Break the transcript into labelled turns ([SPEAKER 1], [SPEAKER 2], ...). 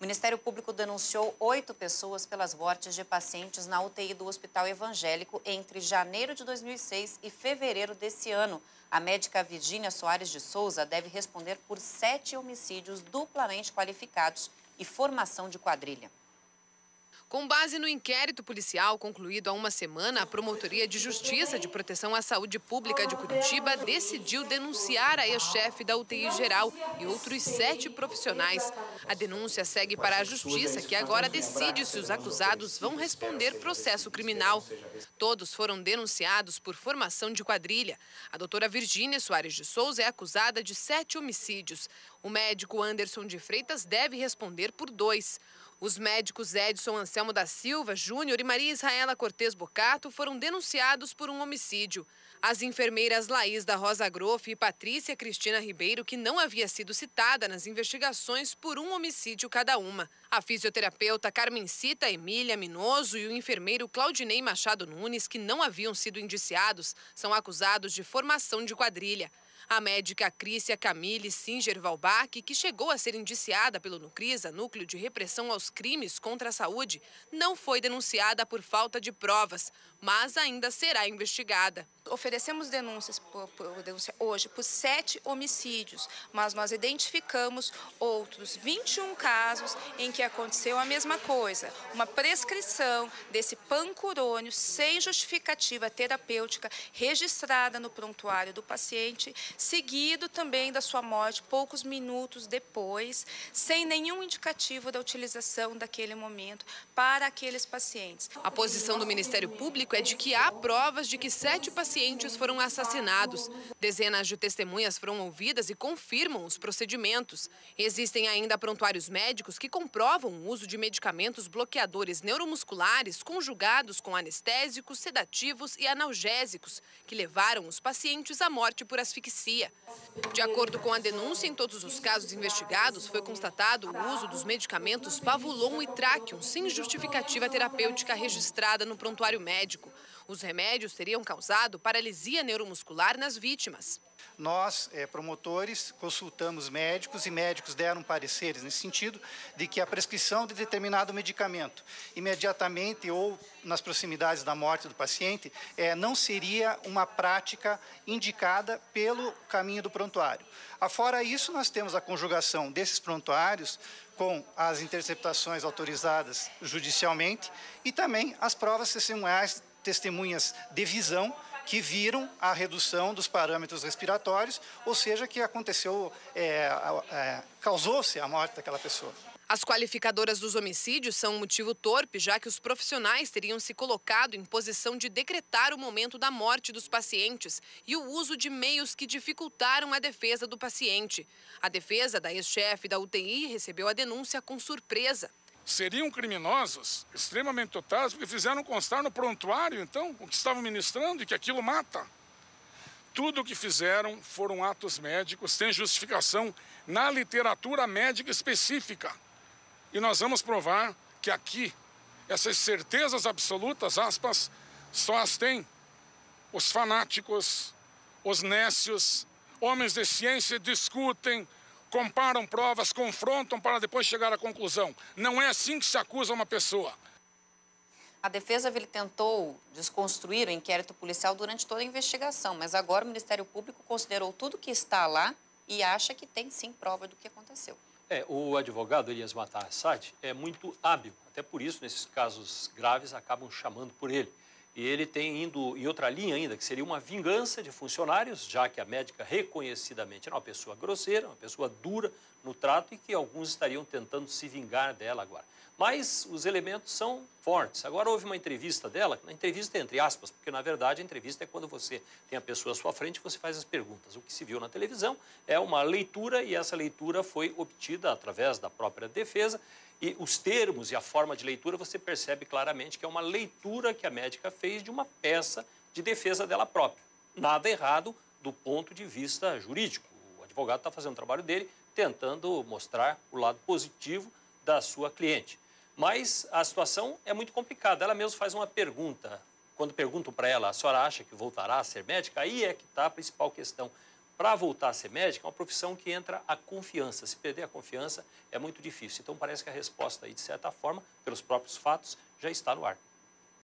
[SPEAKER 1] Ministério Público denunciou 8 pessoas pelas mortes de pacientes na UTI do Hospital Evangélico entre janeiro de 2006 e fevereiro desse ano. A médica Virgínia Soares de Souza deve responder por 7 homicídios duplamente qualificados e formação de quadrilha.
[SPEAKER 2] Com base no inquérito policial concluído há uma semana, a Promotoria de Justiça de Proteção à Saúde Pública de Curitiba decidiu denunciar a ex-chefe da UTI Geral e outros 7 profissionais. A denúncia segue para a Justiça, que agora decide se os acusados vão responder processo criminal. Todos foram denunciados por formação de quadrilha. A doutora Virgínia Soares de Souza é acusada de 7 homicídios. O médico Anderson de Freitas deve responder por 2. Os médicos Edson Anselmo da Silva Júnior e Maria Israela Cortez Bocato foram denunciados por um homicídio. As enfermeiras Laís da Rosa Groff e Patrícia Cristina Ribeiro, que não havia sido citada nas investigações, por um homicídio cada uma. A fisioterapeuta Carmencita Emília Minoso e o enfermeiro Claudinei Machado Nunes, que não haviam sido indiciados, são acusados de formação de quadrilha. A médica Crícia Camille Singer Valbach, que chegou a ser indiciada pelo Nucrisa, Núcleo de Repressão aos Crimes contra a Saúde, não foi denunciada por falta de provas, mas ainda será investigada.
[SPEAKER 3] Oferecemos denúncia hoje por 7 homicídios, mas nós identificamos outros 21 casos em que aconteceu a mesma coisa. Uma prescrição desse pancurônio sem justificativa terapêutica registrada no prontuário do paciente, seguido também da sua morte poucos minutos depois, sem nenhum indicativo da utilização daquele momento para aqueles pacientes.
[SPEAKER 2] A posição do Ministério Público é de que há provas de que 7 pacientes foram assassinados. Dezenas de testemunhas foram ouvidas e confirmam os procedimentos. Existem ainda prontuários médicos que comprovam o uso de medicamentos bloqueadores neuromusculares conjugados com anestésicos, sedativos e analgésicos, que levaram os pacientes à morte por asfixia. De acordo com a denúncia, em todos os casos investigados, foi constatado o uso dos medicamentos Pavulon e Traquion, sem justificativa terapêutica registrada no prontuário médico. Os remédios teriam causado paralisia neuromuscular nas vítimas.
[SPEAKER 4] Nós, promotores, consultamos médicos e médicos deram pareceres nesse sentido de que a prescrição de determinado medicamento imediatamente ou nas proximidades da morte do paciente não seria uma prática indicada pelo caminho do prontuário. Afora isso, nós temos a conjugação desses prontuários com as interceptações autorizadas judicialmente e também as provas testemunhas de visão que viram a redução dos parâmetros respiratórios, ou seja, que aconteceu, causou-se a morte daquela pessoa.
[SPEAKER 2] As qualificadoras dos homicídios são um motivo torpe, já que os profissionais teriam se colocado em posição de decretar o momento da morte dos pacientes e o uso de meios que dificultaram a defesa do paciente. A defesa da ex-chefe da UTI recebeu a denúncia com surpresa.
[SPEAKER 5] Seriam criminosos, extremamente dotados, porque fizeram constar no prontuário, então, o que estavam ministrando e que aquilo mata. Tudo o que fizeram foram atos médicos, tem justificação na literatura médica específica. E nós vamos provar que aqui, essas certezas absolutas, aspas, só as têm os fanáticos, os nécios, homens de ciência discutem, comparam provas, confrontam para depois chegar à conclusão. Não é assim que se acusa uma pessoa.
[SPEAKER 1] A defesa tentou desconstruir o inquérito policial durante toda a investigação, mas agora o Ministério Público considerou tudo que está lá e acha que tem sim prova do que aconteceu.
[SPEAKER 6] O advogado Elias Matar Assad é muito hábil, até por isso, nesses casos graves, acabam chamando por ele. E ele tem indo em outra linha ainda, que seria uma vingança de funcionários, já que a médica reconhecidamente era uma pessoa grosseira, uma pessoa dura no trato e que alguns estariam tentando se vingar dela agora. Mas os elementos são fortes. Agora houve uma entrevista dela, uma entrevista entre aspas, porque na verdade a entrevista é quando você tem a pessoa à sua frente e você faz as perguntas. O que se viu na televisão é uma leitura e essa leitura foi obtida através da própria defesa. E os termos e a forma de leitura, você percebe claramente que é uma leitura que a médica fez de uma peça de defesa dela própria. Nada errado do ponto de vista jurídico. O advogado está fazendo o trabalho dele, tentando mostrar o lado positivo da sua cliente. Mas a situação é muito complicada. Ela mesma faz uma pergunta. Quando perguntam para ela, a senhora acha que voltará a ser médica? Aí é que está a principal questão. para voltar a ser médica, é uma profissão que entra a confiança. Se perder a confiança, é muito difícil. Então, parece que a resposta aí, de certa forma, pelos próprios fatos, já está no ar.